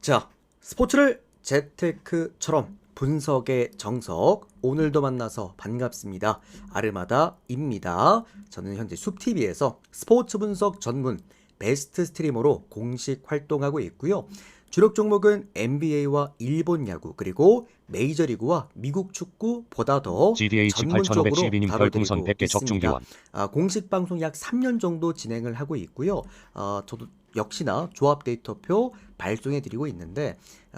자, 스포츠를 재테크처럼 분석의 정석, 오늘도 만나서 반갑습니다. 아르마다입니다. 저는 현재 숲TV에서 스포츠 분석 전문 베스트 스트리머로 공식 활동하고 있고요. 주력 종목은 NBA와 일본 야구, 그리고 메이저리그와 미국 축구보다 더 GDH 전문적으로 8512님 별풍선 다뤄드리고 100개 있습니다. 적중기원. 공식 방송 약 3년 정도 진행을 하고 있고요. 저도 역시나 조합 데이터표 발송해드리고 있는데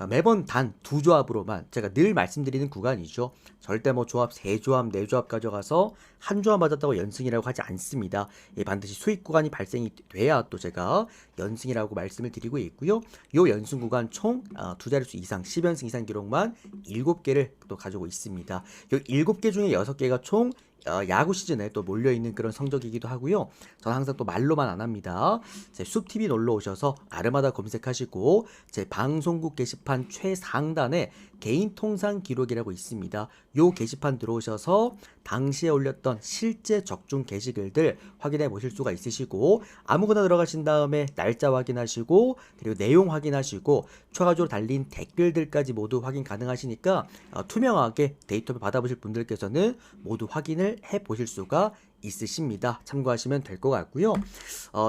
매번 단 두 조합으로만, 제가 늘 말씀드리는 구간이죠. 절대 뭐 조합 3조합, 4조합 가져가서 한 조합 맞았다고 연승이라고 하지 않습니다. 반드시 수익 구간이 발생이 돼야 또 제가 연승이라고 말씀을 드리고 있고요. 요 연승 구간 총 두 자릿수 이상 10연승 이상 기록만 7개를 또 가지고 있습니다. 요 7개 중에 6개가 총 야구 시즌에 또 몰려있는 그런 성적이기도 하고요. 저는 항상 또 말로만 안 합니다. 제 숲TV 놀러 오셔서 아르마다 검색하시고 제 방송국 게시판 최상단에 개인 통상 기록이라고 있습니다. 요 게시판 들어오셔서 당시에 올렸던 실제 적중 게시글들 확인해 보실 수가 있으시고, 아무거나 들어가신 다음에 날짜 확인하시고, 그리고 내용 확인하시고, 추가적으로 달린 댓글들까지 모두 확인 가능하시니까 투명하게 데이터를 받아보실 분들께서는 모두 확인을 해 보실 수가 있으십니다. 참고하시면 될 것 같고요.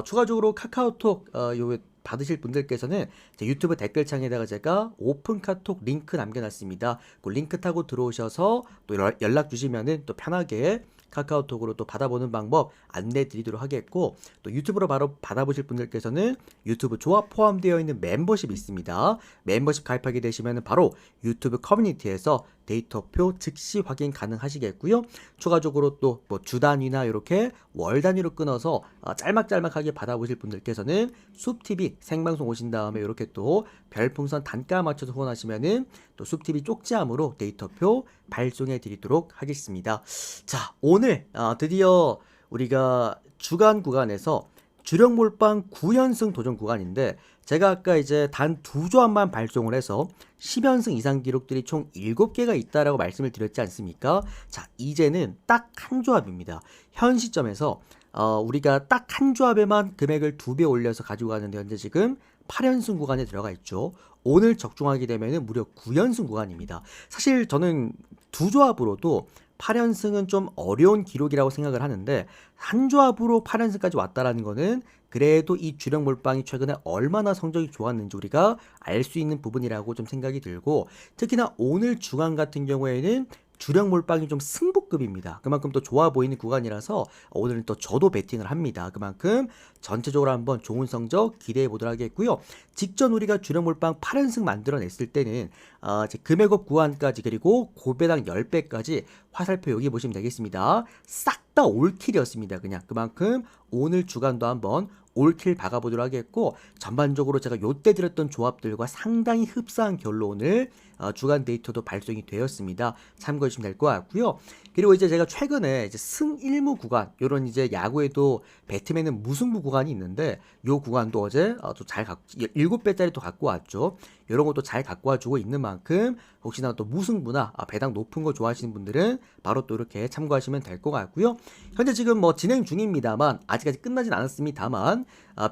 추가적으로 카카오톡 요 받으실 분들께서는 제 유튜브 댓글창에다가 제가 오픈 카톡 링크 남겨놨습니다. 그 링크 타고 들어오셔서 또 연락 주시면은 또 편하게 카카오톡으로 또 받아보는 방법 안내 드리도록 하겠고, 또 유튜브로 바로 받아보실 분들께서는 유튜브 조합 포함되어 있는 멤버십이 있습니다. 멤버십 가입하게 되시면 바로 유튜브 커뮤니티에서 데이터표 즉시 확인 가능하시겠고요. 추가적으로 또 뭐 주 단위나 이렇게 월 단위로 끊어서 짤막짤막하게 받아보실 분들께서는 숲TV 생방송 오신 다음에 이렇게 또 별풍선 단가 맞춰서 후원하시면은 또 숲TV 쪽지함으로 데이터표 발송해 드리도록 하겠습니다. 자, 오늘 드디어 우리가 주간 구간에서 주력 몰빵 9연승 도전 구간인데, 제가 아까 이제 단 두 조합만 발송을 해서 10연승 이상 기록들이 총 7개가 있다라고 말씀을 드렸지 않습니까? 자, 이제는 딱 한 조합입니다. 현 시점에서 우리가 딱 한 조합에만 금액을 2배 올려서 가지고 가는데 현재 지금 8연승 구간에 들어가 있죠. 오늘 적중하게 되면 무려 9연승 구간입니다. 사실 저는 두 조합으로도 8연승은 좀 어려운 기록이라고 생각을 하는데, 한 조합으로 8연승까지 왔다라는 거는 그래도 이 주력 몰빵이 최근에 얼마나 성적이 좋았는지 우리가 알 수 있는 부분이라고 좀 생각이 들고, 특히나 오늘 주간 같은 경우에는 주력 몰빵이 좀 승부급입니다. 그만큼 또 좋아 보이는 구간이라서 오늘은 또 저도 베팅을 합니다. 그만큼 전체적으로 한번 좋은 성적 기대해 보도록 하겠고요. 직전 우리가 주력 몰빵 8연승 만들어냈을 때는 이제 금액업 구간까지 그리고 고배당 10배까지 화살표 여기 보시면 되겠습니다. 싹 다 올킬이었습니다. 그냥 그만큼 오늘 주간도 한번 올킬 박아보도록 하겠고, 전반적으로 제가 요때 드렸던 조합들과 상당히 흡사한 결론을 주간 데이터도 발송이 되었습니다. 참고해 주시면 될 것 같고요. 그리고 이제 제가 최근에 이제 승일무 구간, 요런 이제 야구에도 배트맨은 무승부 구간이 있는데, 요 구간도 어제 또 잘 7배짜리 또 갖고 왔죠. 이런 것도 잘 갖고 와주고 있는 만큼 혹시나 또 무승부나 배당 높은 거 좋아하시는 분들은 바로 또 이렇게 참고하시면 될 것 같고요. 현재 지금 뭐 진행 중입니다만 아직까지 끝나진 않았습니다만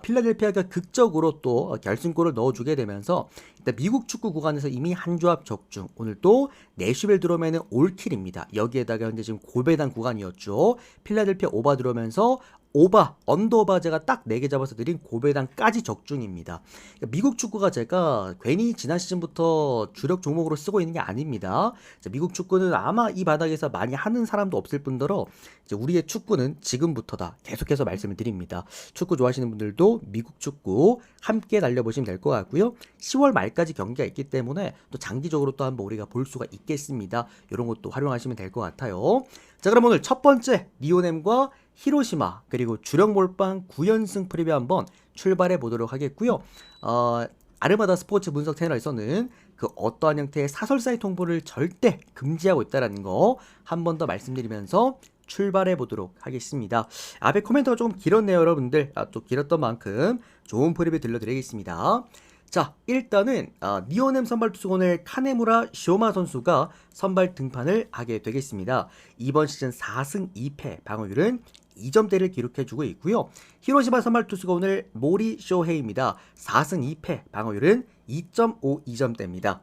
필라델피아가 극적으로 또 결승골을 넣어주게 되면서 일단 미국 축구 구간에서 이미 한 조합 적중, 오늘 또 내슈빌 들어오면은 올킬입니다. 여기에다가 현재 지금 고배당 구간이었죠. 필라델피아 오바 들어오면서 오바, 언더오바 제가 딱 4개 잡아서 드린 고배당까지 적중입니다. 미국 축구가 제가 괜히 지난 시즌부터 주력 종목으로 쓰고 있는 게 아닙니다. 미국 축구는 아마 이 바닥에서 많이 하는 사람도 없을 뿐더러 이제 우리의 축구는 지금부터다 계속해서 말씀을 드립니다. 축구 좋아하시는 분들도 미국 축구 함께 달려보시면 될 것 같고요. 10월 말까지 경기가 있기 때문에 또 장기적으로 또 한번 우리가 볼 수가 있겠습니다. 이런 것도 활용하시면 될 것 같아요. 자, 그럼 오늘 첫 번째 리오넴과 히로시마 그리고 주력 몰빵 9연승 프리뷰 한번 출발해 보도록 하겠고요. 아르마다 스포츠 분석 채널에서는 그 어떠한 형태의 사설 사이트 홍보를 절대 금지하고 있다는 거 한 번 더 말씀드리면서 출발해 보도록 하겠습니다. 앞에 코멘트가 조금 길었네요, 여러분들. 좀 길었던 만큼 좋은 프리뷰 들려드리겠습니다. 자, 일단은 니오넴 선발 투수 오늘 카네무라 쇼마 선수가 선발 등판을 하게 되겠습니다. 이번 시즌 4승 2패, 방어율은 2점대를 기록해주고 있고요. 히로시마 선발 투수가 오늘 모리 쇼헤이입니다. 4승 2패, 방어율은 2.52점대입니다.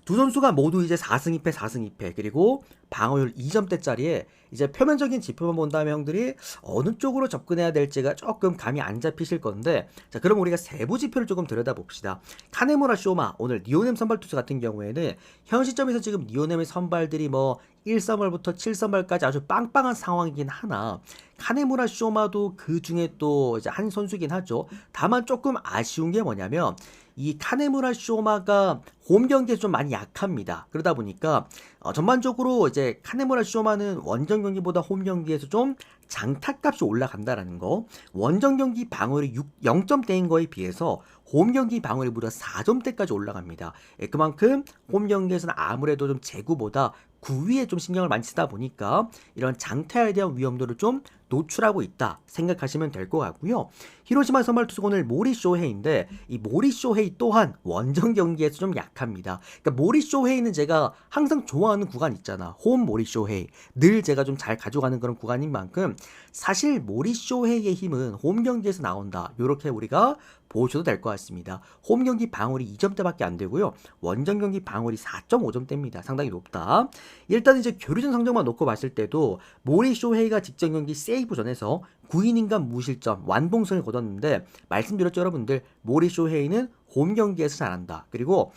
두 선수가 모두 이제 4승 2패, 4승 2패, 그리고 방어율 2점대짜리에 이제 표면적인 지표만 본다면 형들이 어느 쪽으로 접근해야 될지가 조금 감이 안 잡히실 건데, 자, 그럼 우리가 세부 지표를 조금 들여다봅시다. 카네무라 쇼마, 오늘 니오넴 선발 투수 같은 경우에는 현 시점에서 지금 니오넴의 선발들이 뭐 1선발부터 7선발까지 아주 빵빵한 상황이긴 하나, 카네무라 쇼마도 그 중에 또 이제 한 선수긴 하죠. 다만 조금 아쉬운 게 뭐냐면 이 카네무라 쇼마가 홈 경기에 좀 많이 약합니다. 그러다 보니까 전반적으로 이제 카네무라 쇼마는 원정 경기보다 홈 경기에서 좀 장타값이 올라간다라는 거. 원정 경기 방어율이 0점대인 거에 비해서 홈 경기 방어율이 무려 4점대까지 올라갑니다. 그만큼 홈 경기에서는 아무래도 좀 제구보다 구위에 좀 신경을 많이 쓰다 보니까 이런 장타에 대한 위험도를 좀 노출하고 있다 생각하시면 될 것 같고요. 히로시마 선발 투수 오늘 모리 쇼헤이인데 이 모리 쇼헤이 또한 원정 경기에서 좀 약합니다. 그러니까 모리 쇼헤이는 제가 항상 좋아하는 구간 있잖아. 홈 모리 쇼헤이. 늘 제가 좀 잘 가져가는 그런 구간인 만큼 사실 모리 쇼헤이의 힘은 홈 경기에서 나온다. 이렇게 우리가 보셔도 될 것 같습니다. 홈 경기 방어율이 2점대밖에 안 되고요. 원정 경기 방어율이 4.5점대입니다. 상당히 높다. 일단 이제 교류전 성적만 놓고 봤을 때도 모리 쇼헤이가 직전 경기 세이브전에서 9이닝간 무실점 완봉승을 거뒀는데, 말씀드렸죠 여러분들, 모리 쇼헤이는 홈 경기에서 잘한다. 그리고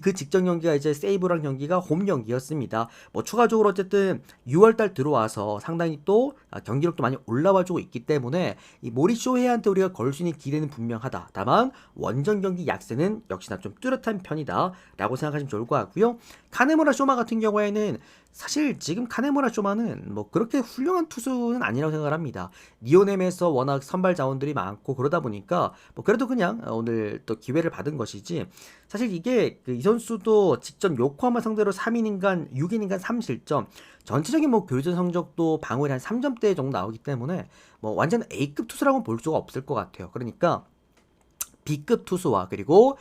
그 직전 경기가 이제 세이브랑 경기가 홈 경기였습니다. 뭐 추가적으로 어쨌든 6월달 들어와서 상당히 또 경기력도 많이 올라와주고 있기 때문에 이 모리 쇼헤이한테 우리가 걸 수 있는 기대는 분명하다. 다만 원정 경기 약세는 역시나 좀 뚜렷한 편이다 라고 생각하시면 좋을 것 같고요. 카네무라 쇼마 같은 경우에는 사실 지금 카네무라 쇼마는 뭐 그렇게 훌륭한 투수는 아니라고 생각을 합니다. 니오넴에서 워낙 선발 자원들이 많고 그러다 보니까 뭐 그래도 그냥 오늘 또 기회를 받은 것이지, 사실 이게 이 선수도 직전 요코하마 상대로 3이닝간 6이닝간 3실점, 전체적인 뭐 교류전 성적도 방어율 한 3점대 정도 나오기 때문에 뭐 완전 A급 투수라고는 볼 수가 없을 것 같아요. 그러니까 B급 투수와 그리고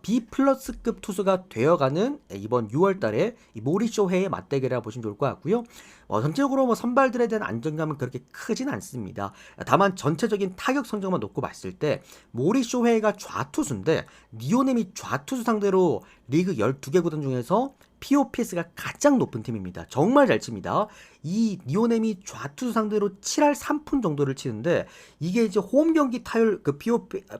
B 플러스급 투수가 되어가는 이번 6월 달에 이 모리쇼 회의 맞대결이라고 보시면 좋을 것 같고요. 전체적으로 뭐 선발들에 대한 안정감은 그렇게 크진 않습니다. 다만 전체적인 타격 성적만 놓고 봤을 때 모리쇼 회의가 좌투수인데 니오넴이 좌투수 상대로 리그 12개 구단 중에서 POPS가 가장 높은 팀입니다. 정말 잘 칩니다. 이 니오넴이 좌투수 상대로 7할 3푼 정도를 치는데 이게 이제 홈 경기 타율 그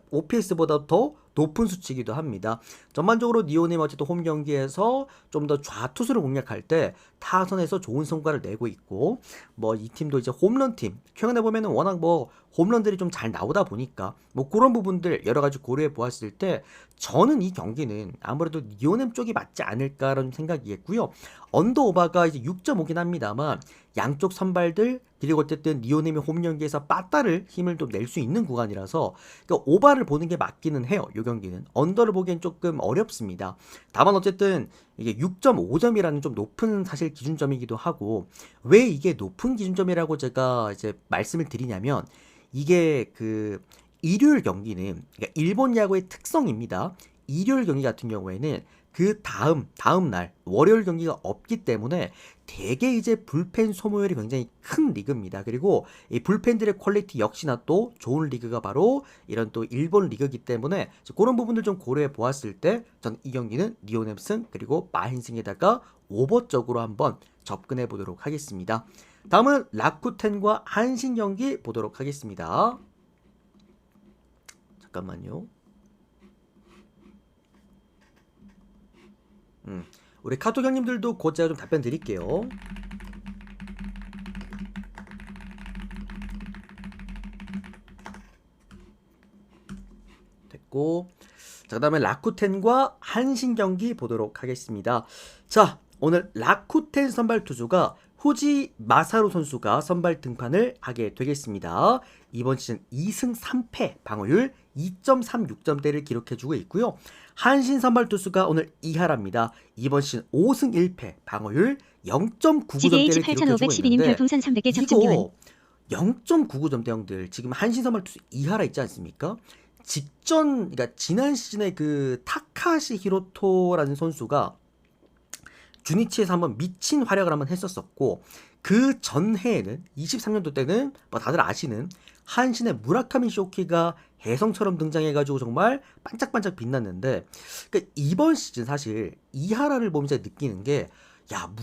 OPS보다 더 높은 수치이기도 합니다. 전반적으로 니오넴 어쨌든 홈 경기에서 좀 더 좌투수를 공략할 때 타선에서 좋은 성과를 내고 있고, 뭐 이 팀도 이제 홈런 팀, 최근에 보면은 워낙 뭐 홈런들이 좀 잘 나오다 보니까 뭐 그런 부분들 여러 가지 고려해 보았을 때 저는 이 경기는 아무래도 니오넴 쪽이 맞지 않을까라는 생각이겠고요. 언더오바가 이제 6.5긴 합니다만 양쪽 선발들 그리고 어쨌든 니오넴이 홈 경기에서 빠따를 힘을 좀 낼 수 있는 구간이라서 그러니까 오바를 보는 게 맞기는 해요. 이 경기는 언더를 보기엔 조금 어렵습니다. 다만 어쨌든 이게 6.5점이라는 좀 높은 사실 기준점이기도 하고, 왜 이게 높은 기준점이라고 제가 이제 말씀을 드리냐면 이게 그 일요일 경기는 그러니까 일본 야구의 특성입니다. 일요일 경기 같은 경우에는 그 다음 날 월요일 경기가 없기 때문에 되게 이제 불펜 소모율이 굉장히 큰 리그입니다. 그리고 이 불펜들의 퀄리티 역시나 또 좋은 리그가 바로 이런 또 일본 리그이기 때문에 그런 부분들 좀 고려해 보았을 때 전 이 경기는 니오넴 승 그리고 마힌승에다가 오버적으로 한번 접근해 보도록 하겠습니다. 다음은 라쿠텐과 한신 경기 보도록 하겠습니다. 잠깐만요. 우리 카톡 형님들도 곧 제가 좀 답변 드릴게요. 됐고, 자, 그 다음에 라쿠텐과 한신 경기 보도록 하겠습니다. 자, 오늘 라쿠텐 선발 투수가 후지 마사루 선수가 선발 등판을 하게 되겠습니다. 이번 시즌 2승 3패, 방어율 2.36점대를 기록해주고 있고요. 한신 선발 투수가 오늘 이하라입니다. 이번 시즌 5승 1패, 방어율 0.99점대를 기록해주고 있는데 별풍선 300개 접점 기원. 이거 0.99점대 형들, 지금 한신 선발 투수 이하라 있지 않습니까? 그러니까 지난 시즌에 그 타카시 히로토라는 선수가 주니치에서 한번 미친 활약을 한번 했었었고, 그 전해에는 23년도 때는 뭐 다들 아시는 한신의 무라카미 쇼키가 혜성처럼 등장해가지고 정말 반짝반짝 빛났는데, 그러니까 이번 시즌 사실 이하라를 보면서 느끼는 게, 야,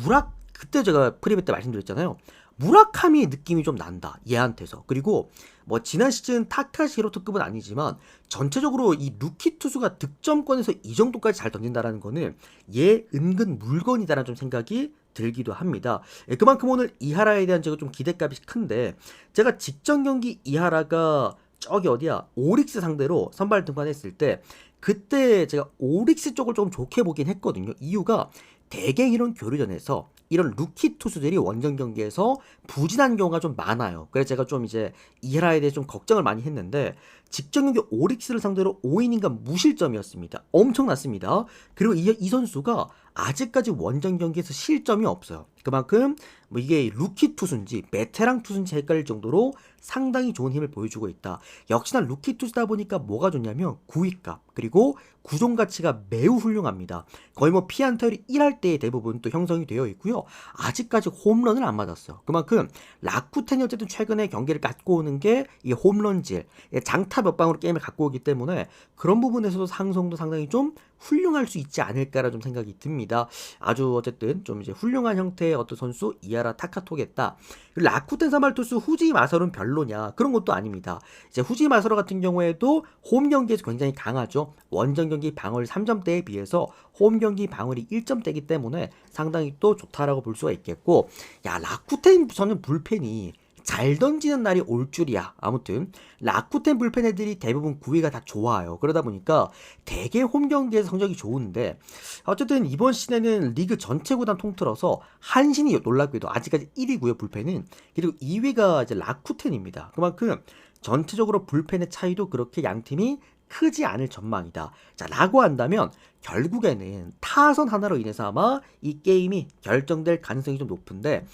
그때 제가 프리뷰 때 말씀드렸잖아요. 무라카미의 느낌이 좀 난다, 얘한테서. 그리고 뭐 지난 시즌 타카시 히로토급은 아니지만 전체적으로 이 루키 투수가 득점권에서 이 정도까지 잘 던진다라는 거는 얘 은근 물건이다라는 좀 생각이 들기도 합니다. 예, 그만큼 오늘 이하라에 대한 제가 좀 기대감이 큰데, 제가 직전 경기 이하라가 저기 어디야, 오릭스 상대로 선발 등판했을 때 그때 제가 오릭스 쪽을 조금 좋게 보긴 했거든요. 이유가 대개 이런 교류전에서 이런 루키 투수들이 원정 경기에서 부진한 경우가 좀 많아요. 그래서 제가 좀 이제 이하라에 대해 좀 걱정을 많이 했는데, 직전 경기 오릭스를 상대로 5이닝간 무실점이었습니다. 엄청났습니다. 그리고 이 선수가 아직까지 원정 경기에서 실점이 없어요. 그만큼 뭐 이게 루키 투수인지 베테랑 투수인지 헷갈릴 정도로 상당히 좋은 힘을 보여주고 있다. 역시나 루키 투수다 보니까 뭐가 좋냐면 구위값, 그리고 구종 가치가 매우 훌륭합니다. 거의 뭐 피안타율이 1할 때에 대부분 또 형성이 되어 있고요. 아직까지 홈런을 안 맞았어요. 그만큼 라쿠텐이 어쨌든 최근에 경기를 갖고 오는 게 이 홈런질, 장타 몇 방으로 게임을 갖고 오기 때문에 그런 부분에서도 상성도 상당히 좀 훌륭할 수 있지 않을까라는 좀 생각이 듭니다. 아주 어쨌든 좀 이제 훌륭한 형태의 어떤 선수 이하라 타카토겠다. 라쿠텐 사말 투수 후지 마서는 별로냐, 그런 것도 아닙니다. 이제 후지 마서로 같은 경우에도 홈 경기에서 굉장히 강하죠. 원정 경기 방어율 3점대에 비해서 홈 경기 방어율이 1점대이기 때문에 상당히 또 좋다라고 볼 수가 있겠고, 야, 라쿠텐 저는 불펜이 잘 던지는 날이 올 줄이야. 아무튼 라쿠텐 불펜 애들이 대부분 구위가 다 좋아요. 그러다 보니까 대개 홈 경기에서 성적이 좋은데, 어쨌든 이번 시즌에는 리그 전체 구단 통틀어서 한신이 놀랍게도 아직까지 1위고요, 불펜은. 그리고 2위가 이제 라쿠텐입니다. 그만큼 전체적으로 불펜의 차이도 그렇게 양 팀이 크지 않을 전망이다. 자, 라고 한다면 결국에는 타선 하나로 인해서 아마 이 게임이 결정될 가능성이 좀 높은데,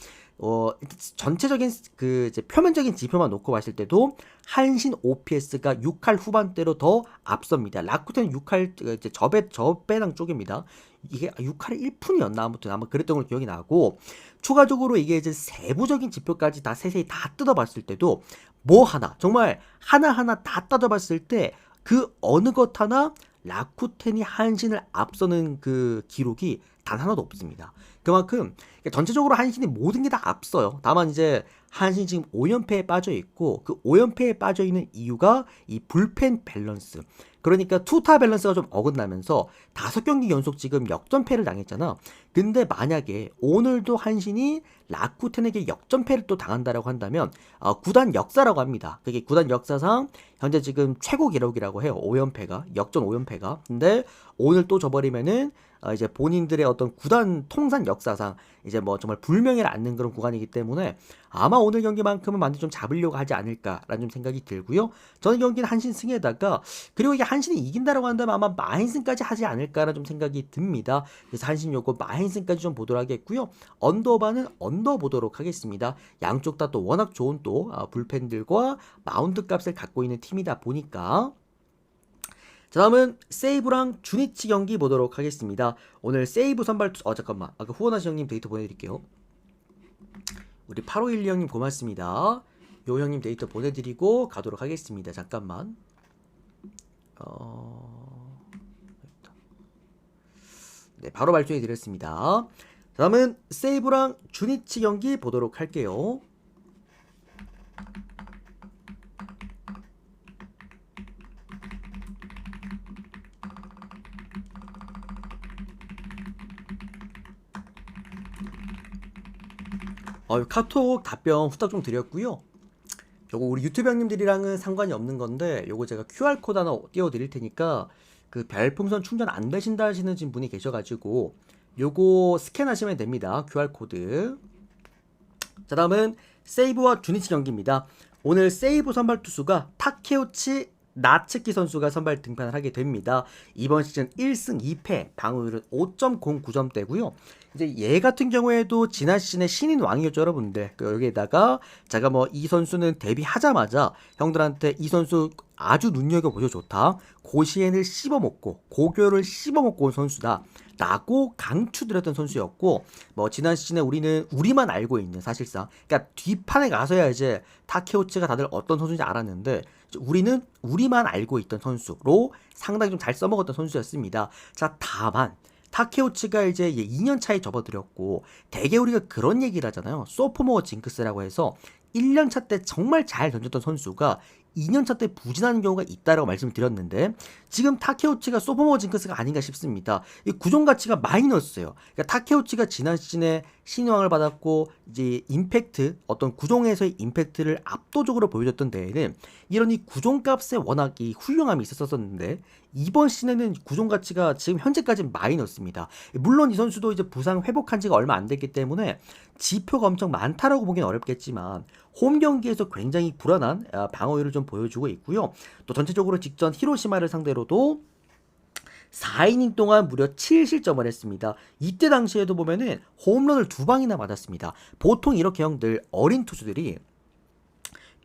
전체적인 그 이제 표면적인 지표만 놓고 봤을 때도 한신 OPS가 6할 후반대로 더 앞섭니다. 라쿠텐은 6할 이제 저배당 쪽입니다. 이게 6할에 1푼이었나, 아무튼 아마 그랬던 걸로 기억이 나고, 추가적으로 이게 이제 세부적인 지표까지 다 세세히 다 뜯어봤을 때도 뭐 하나, 정말 하나하나 다 뜯어봤을 때 그 어느 것 하나 라쿠텐이 한신을 앞서는 그 기록이 단 하나도 없습니다. 그만큼 전체적으로 한신이 모든 게 다 앞서요. 다만 이제 한신 지금 5연패에 빠져 있고, 그 5연패에 빠져 있는 이유가 이 불펜 밸런스. 그러니까 투타 밸런스가 좀 어긋나면서 5경기 연속 지금 역전패를 당했잖아. 근데 만약에 오늘도 한신이 라쿠텐에게 역전패를 또 당한다라고 한다면 구단 역사라고 합니다. 그게 구단 역사상 현재 지금 최고 기록이라고 해요. 5연패가, 역전 5연패가. 근데 오늘 또 져버리면은 이제 본인들의 어떤 구단 통산 역사상 이제 뭐 정말 불명예를 안는 그런 구간이기 때문에 아마 오늘 경기만큼은 만들 좀 잡으려고 하지 않을까라는 좀 생각이 들고요. 저는 경기는 한신 승에다가, 그리고 이게 한신이 이긴다라고 한다면 아마 마힌승까지 하지 않을까라는 좀 생각이 듭니다. 그래서 한신 요거 마힌승까지 좀 보도록 하겠고요. 언더바는 언더 보도록 하겠습니다. 양쪽 다 또 워낙 좋은 또 불펜들과 마운드 값을 갖고 있는 팀이다 보니까. 자, 다음은 세이브랑 주니치 경기 보도록 하겠습니다. 오늘 세이브 선발 잠깐만, 아까 후원하신 형님 데이터 보내드릴게요. 우리 8512 형님 고맙습니다. 요 형님 데이터 보내드리고 가도록 하겠습니다. 잠깐만. 네, 바로 발송해 드렸습니다. 다음은 세이브랑 주니치 경기 보도록 할게요. 카톡 답변 후딱 좀 드렸고요. 요거 우리 유튜브 형님들이랑은 상관이 없는 건데, 요거 제가 QR코드 하나 띄워 드릴 테니까 그 별풍선 충전 안 되신다 하시는 분이 계셔가지고 요거 스캔하시면 됩니다. QR코드. 자, 다음은 세이브와 주니치 경기입니다. 오늘 세이브 선발 투수가 타케우치 나츠키 선수가 선발 등판을 하게 됩니다. 이번 시즌 1승 2패, 방어율은 5.09점대고요. 이제 얘 같은 경우에도 지난 시즌에 신인 왕이었죠, 여러분들. 여기에다가 제가 뭐 이 선수는 데뷔하자마자 형들한테 이 선수 아주 눈여겨보셔 좋다. 고시엔을 씹어먹고 고교를 씹어먹고 온 선수다. 라고 강추드렸던 선수였고, 뭐 지난 시즌에 우리만 알고 있는, 사실상 그러니까 뒷판에 가서야 이제 타케우치가 다들 어떤 선수인지 알았는데, 우리는 우리만 알고 있던 선수로 상당히 좀 잘 써먹었던 선수였습니다. 자, 다만 타케우치가 이제 2년 차에 접어들었고, 대개 우리가 그런 얘기를 하잖아요. 소포모 징크스라고 해서 1년 차 때 정말 잘 던졌던 선수가 2년 차 때 부진하는 경우가 있다라고 말씀을 드렸는데, 지금 타케우치가 소포모 징크스가 아닌가 싶습니다. 이 구종 가치가 마이너스예요. 그러니까 타케우치가 지난 시즌에 신인왕을 받았고, 이제 임팩트, 어떤 구종에서의 임팩트를 압도적으로 보여줬던 데에는 이런 이 구종값에 워낙 이 훌륭함이 있었었는데, 이번 시즌에는 구종 가치가 지금 현재까지는 마이너스입니다. 물론 이 선수도 이제 부상 회복한 지가 얼마 안 됐기 때문에 지표가 엄청 많다라고 보기는 어렵겠지만, 홈 경기에서 굉장히 불안한 방어율을 좀 보여주고 있고요. 또 전체적으로 직전 히로시마를 상대로도 4이닝 동안 무려 7실점을 했습니다. 이때 당시에도 보면은 홈런을 2방이나 맞았습니다. 보통 이렇게 형들 어린 투수들이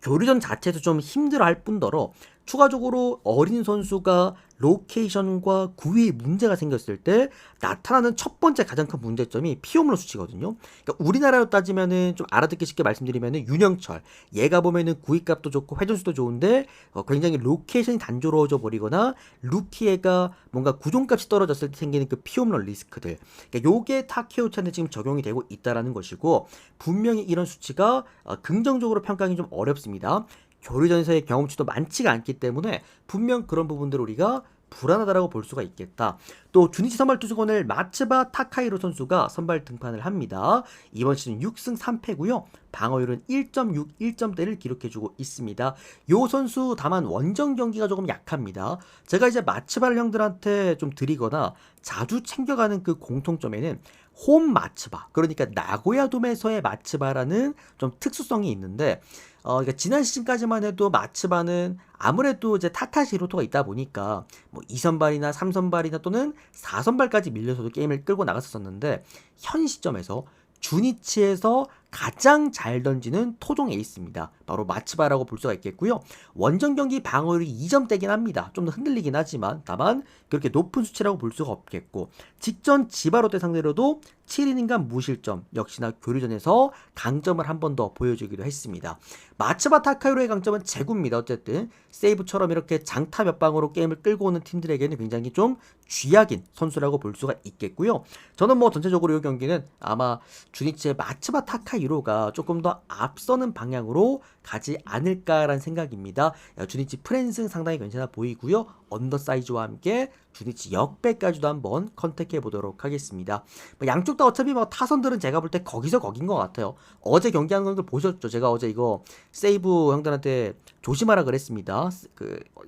교류전 자체도 좀 힘들어할 뿐더러 추가적으로 어린 선수가 로케이션과 구위에 문제가 생겼을 때 나타나는 첫 번째 가장 큰 문제점이 피홈런 수치거든요. 그러니까 우리나라로 따지면은 좀 알아듣기 쉽게 말씀드리면은 윤영철, 얘가 보면은 구위값도 좋고 회전수도 좋은데 굉장히 로케이션이 단조로워져 버리거나 루키에가 뭔가 구종값이 떨어졌을 때 생기는 그 피홈런 리스크들. 그러니까 요게 타케우치한테 지금 적용이 되고 있다라는 것이고, 분명히 이런 수치가 긍정적으로 평가하기 좀 어렵습니다. 교류전에서의 경험치도 많지가 않기 때문에 분명 그런 부분들을 우리가 불안하다라고 볼 수가 있겠다. 또 주니치 선발 투수건을 마츠바 타카히로 선수가 선발 등판을 합니다. 이번 시즌 6승 3패고요. 방어율은 1.61점대를 기록해주고 있습니다. 요 선수 다만 원정 경기가 조금 약합니다. 제가 이제 마츠바를 형들한테 좀 드리거나 자주 챙겨가는 그 공통점에는 홈 마츠바, 그러니까 나고야 돔에서의 마츠바라는 좀 특수성이 있는데, 그러니까 지난 시즌까지만 해도 마츠바는 아무래도 이제 타카시 히로토가 있다 보니까 뭐 2선발이나 3선발이나 또는 4선발까지 밀려서도 게임을 끌고 나갔었는데, 현 시점에서 주니치에서 가장 잘 던지는 토종 에이스입니다. 바로 마츠바라고 볼 수가 있겠고요. 원정 경기 방어율이 2점대긴 합니다. 좀 더 흔들리긴 하지만 다만 그렇게 높은 수치라고 볼 수가 없겠고, 직전 지바롯데 상대로도 7이닝간 무실점, 역시나 교류전에서 강점을 한 번 더 보여주기도 했습니다. 마츠바 타카히로의 강점은 제구입니다. 어쨌든 세이브처럼 이렇게 장타 몇 방으로 게임을 끌고 오는 팀들에게는 굉장히 좀 쥐약인 선수라고 볼 수가 있겠고요. 저는 뭐 전체적으로 이 경기는 아마 주니치의 마츠바 타카히로가 조금 더 앞서는 방향으로 가지 않을까라는 생각입니다. 주니치 프랜승 상당히 괜찮아 보이고요. 언더사이즈와 함께 주니치 역배까지도 한번 컨택해 보도록 하겠습니다. 뭐 양쪽 다 어차피 뭐 타선들은 제가 볼 때 거기서 거긴 것 같아요. 어제 경기하는 분들 보셨죠? 제가 어제 이거 세이브 형들한테 조심하라 그랬습니다.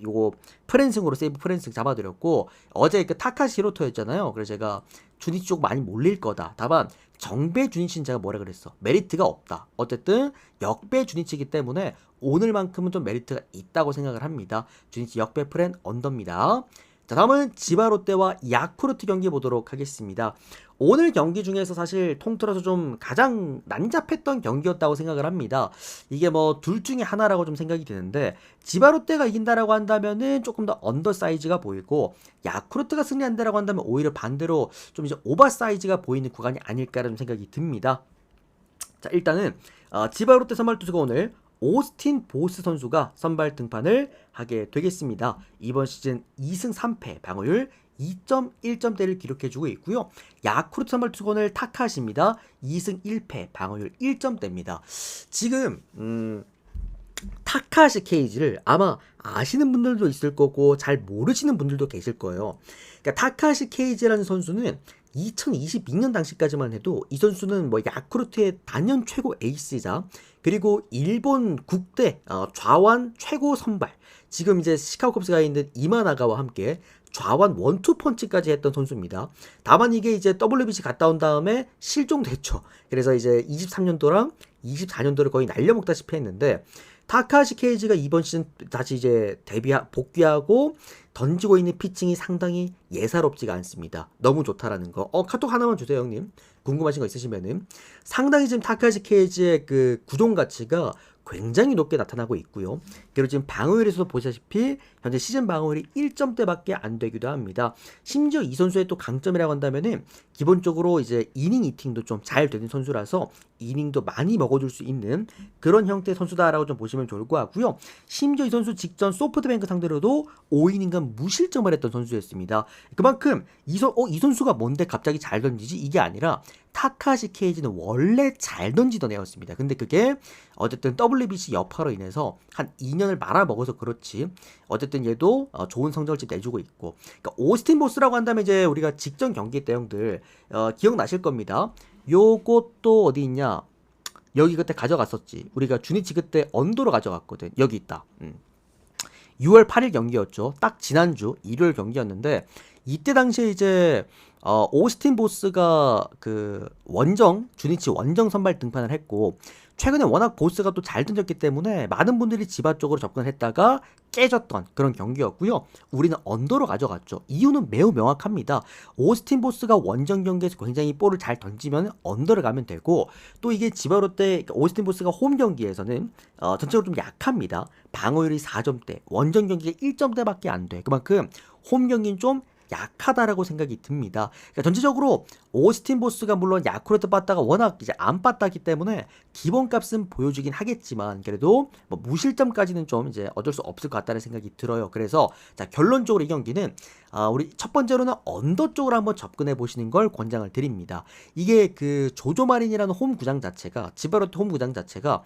요거 프랜승으로 세이브 프랜승 잡아드렸고, 어제 그 타카시 히로토였잖아요. 그래서 제가 주니치 쪽 많이 몰릴 거다. 다만 정배 주니치는 제가 뭐라 그랬어? 메리트가 없다. 어쨌든 역배 주니치이기 때문에 오늘만큼은 좀 메리트가 있다고 생각을 합니다. 주니치 역배 프랜 언더입니다. 자, 다음은 지바롯데와 야쿠르트 경기 보도록 하겠습니다. 오늘 경기 중에서 사실 통틀어서 좀 가장 난잡했던 경기였다고 생각을 합니다. 이게 뭐 둘 중에 하나라고 좀 생각이 드는데, 지바롯데가 이긴다라고 한다면은 조금 더 언더사이즈가 보이고, 야쿠르트가 승리한다라고 한다면 오히려 반대로 좀 이제 오버사이즈가 보이는 구간이 아닐까라는 생각이 듭니다. 자, 일단은 지바롯데 선발 투수가 오늘 오스틴 보스 선수가 선발 등판을 하게 되겠습니다. 이번 시즌 2승 3패, 방어율 2.1점대를 기록해주고 있고요. 야쿠르트 선발 투수는 타카시입니다. 2승 1패, 방어율 1점대입니다. 지금 타카시 케이지를 아마 아시는 분들도 있을 거고 잘 모르시는 분들도 계실 거예요. 그러니까 타카시 케이지라는 선수는 2022년 당시까지만 해도 이 선수는 뭐 야쿠르트의 단연 최고 에이스이자, 그리고 일본 국대 좌완 최고 선발, 지금 이제 시카고 컵스가 있는 이마나가와 함께 좌완 원투 펀치까지 했던 선수입니다. 다만 이게 이제 WBC 갔다 온 다음에 실종됐죠. 그래서 이제 23년도랑 24년도를 거의 날려먹다시피 했는데, 타카시 케이지가 이번 시즌 다시 이제 복귀하고 던지고 있는 피칭이 상당히 예사롭지가 않습니다. 너무 좋다라는 거. 카톡 하나만 주세요, 형님. 궁금하신 거 있으시면은 상당히 지금 타카시 케이지의 그 구종 가치가 굉장히 높게 나타나고 있고요. 그리고 지금 방어율에서도 보시다시피 현재 시즌 방어율이 1점대밖에 안 되기도 합니다. 심지어 이 선수의 또 강점이라고 한다면은 기본적으로 이제 이닝 이팅도 좀 잘 되는 선수라서 이닝도 많이 먹어줄 수 있는 그런 형태의 선수다라고 좀 보시면 좋을 것 같고요. 심지어 이 선수 직전 소프트뱅크 상대로도 5이닝간 무실점을 했던 선수였습니다. 그만큼 이 선수가 뭔데 갑자기 잘 던지지 이게 아니라 타카시 케이지는 원래 잘 던지던 애였습니다. 근데 그게 어쨌든 WBC 여파로 인해서 한 2년을 말아먹어서 그렇지 어쨌든 얘도 좋은 성적을 지금 내주고 있고, 그러니까 오스틴 보스라고 한다면 이제 우리가 직전 경기 때 형들 기억나실 겁니다. 요것도 어디 있냐, 여기 그때 가져갔었지. 우리가 주니치 그때 언더로 가져갔거든. 여기 있다. 6월 8일 경기였죠. 딱 지난주 일요일 경기였는데 이때 당시에 이제 오스틴 보스가 그 주니치 원정 선발 등판을 했고, 최근에 워낙 보스가 또 잘 던졌기 때문에 많은 분들이 지바 쪽으로 접근을 했다가 깨졌던 그런 경기였고요. 우리는 언더로 가져갔죠. 이유는 매우 명확합니다. 오스틴 보스가 원정 경기에서 굉장히 볼을 잘 던지면 언더를 가면 되고, 또 이게 지바로 때 오스틴 보스가 홈 경기에서는 전체적으로 좀 약합니다. 방어율이 4점대, 원정 경기가 1점대밖에 안 돼. 그만큼 홈 경기는 좀 약하다라고 생각이 듭니다. 그러니까 전체적으로 오스틴 보스가 물론 야쿠르트 빠따가 워낙 이제 안 빠따기 때문에 기본값은 보여주긴 하겠지만 그래도 뭐 무실점까지는 좀 이제 어쩔 수 없을 것 같다는 생각이 들어요. 그래서 자, 결론적으로 이 경기는 우리 첫 번째로는 언더 쪽으로 한번 접근해 보시는 걸 권장을 드립니다. 이게 그 조조마린이라는 홈 구장 자체가, 지바로트 홈 구장 자체가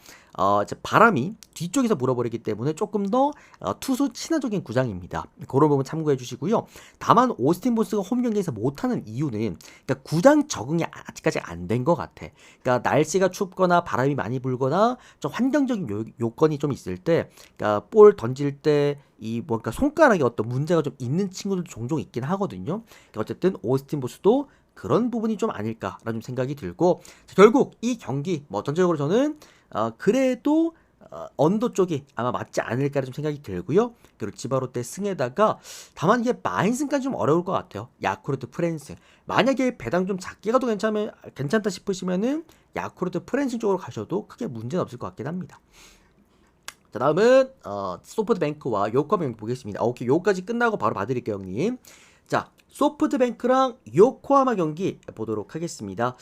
이제 바람이 뒤쪽에서 불어버리기 때문에 조금 더 투수 친화적인 구장입니다. 그런 부분 참고해 주시고요. 다만 오스틴 보스가 홈 경기에서 못하는 이유는 그러니까 구장 적응이 아직까지 안 된 것 같아. 그러니까 날씨가 춥거나 바람이 많이 불거나 좀 환경적인 요건이 좀 있을 때, 그러니까 볼 던질 때 이 뭔가 손가락에 어떤 문제가 좀 있는 친구들도 종종 있긴 하거든요. 그러니까 어쨌든 오스틴 보스도 그런 부분이 좀 아닐까라는 생각이 들고, 결국 이 경기 뭐 전체적으로 저는 그래도 언더 쪽이 아마 맞지 않을까 좀 생각이 들고요. 그리고 지바롯데 승에다가 다만 이게 마인승까지 좀 어려울 것 같아요. 야쿠르트 프랜스, 만약에 배당 좀 작게 가도 괜찮다 싶으시면은 야쿠르트 프랜스 쪽으로 가셔도 크게 문제는 없을 것 같긴 합니다. 자, 다음은 소프트뱅크와 요코하마 경기 보겠습니다. 오케이, 요까지 끝나고 바로 봐드릴게요, 형님. 자, 소프트뱅크랑 요코하마 경기 보도록 하겠습니다.